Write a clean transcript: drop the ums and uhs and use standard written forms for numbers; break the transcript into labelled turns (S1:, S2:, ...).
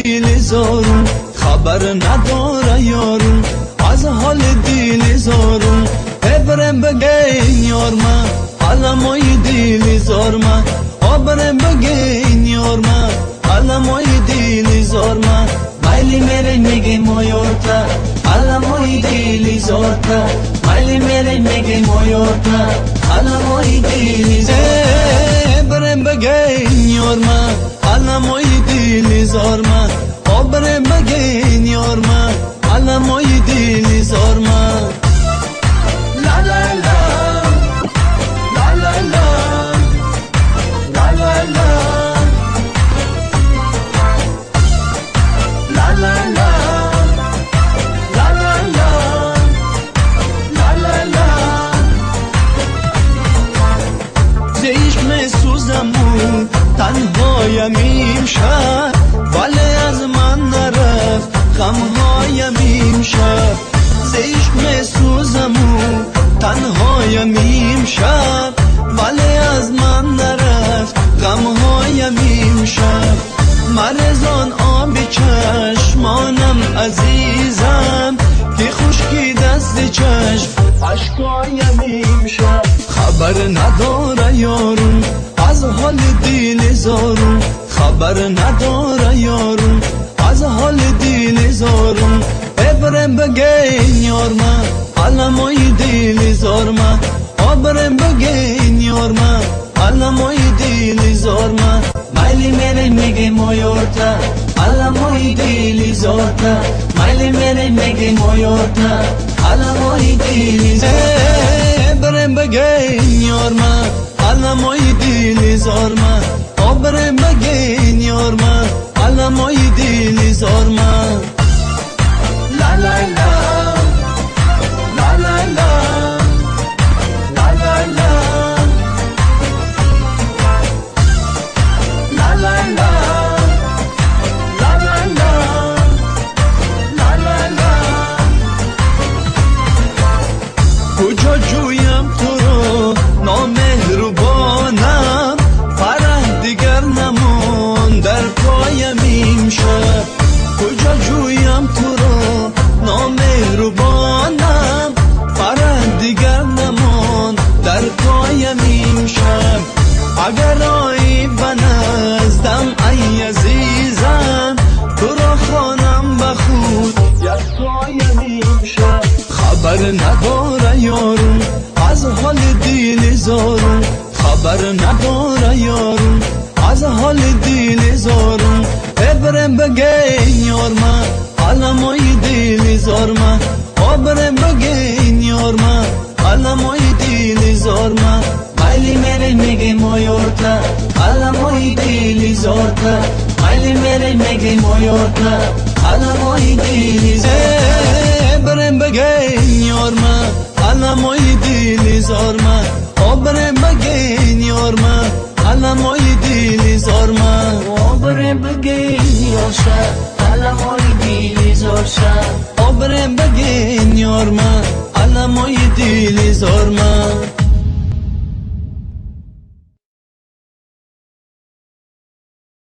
S1: دیل زارون خبر نداره یارون از حال دیل زارون برم بگین یار من علمای دیل زار من برم بگین یار من علمای دیل زار من مایلی میره میگه مایورتا علمای دیل زارتا مایلی میره میگه مایورتا علمای دیل زار برم بگین یار من علمای دیل زار من برم بگین یار من علمای دیل زار من لا لا لا لا لا لا لا لا لا لا لا لا لا لا لا لا زیش میسوزم تنهایم امشب ولی از من نرفت غمهایم امشب زیش میسوزم تنهایم امشب ولی از من نرفت غمهایم امشب مرزان آب چشمانم عزیزم که خشکی دست چشم عشقایم امشب خبر نداره یارون از حال دیل زارون خبر نداره یارون از حال دیل زارون برم بگین یار من علمای دیل زار من برم بگین یار من علمای دیل زار من مایلی میره میگه مایورتا علمای دیل زارتا مایلی میره میگه مایورتا علمای دیل زار برم بگین یار من علمای دیل زار من برم بگین یار من علمای دیل زار من لا لا لا لا لا لا لا لا لا لا لا کجا جویم تو رو نامهربانم فرح دیگر نمان در پایم امشب کجا جویم تو رو نامهربانم فرح دیگر نمان در پایم امشب اگر آیی به نزدم ای عزیزم تو را خوانم به خود یک پایم امشب خبر نداره یارون از حال دیل زارون خبر نداره یارون از حال دیل زارون برم بگین یار من علمای دیل زار من برم بگین یار من علمای دیل زار من مایلی میره میگه مایورتا علمای دیل زارتا مایلی میره میگه مایورتا علمای دیل زار برم بگین یار من علمای دیل زار من برم بگین یار من علمای دیل زار من برم بگین یار شد علمای دیل زار شد برم بگین یار من علمای دیل زار من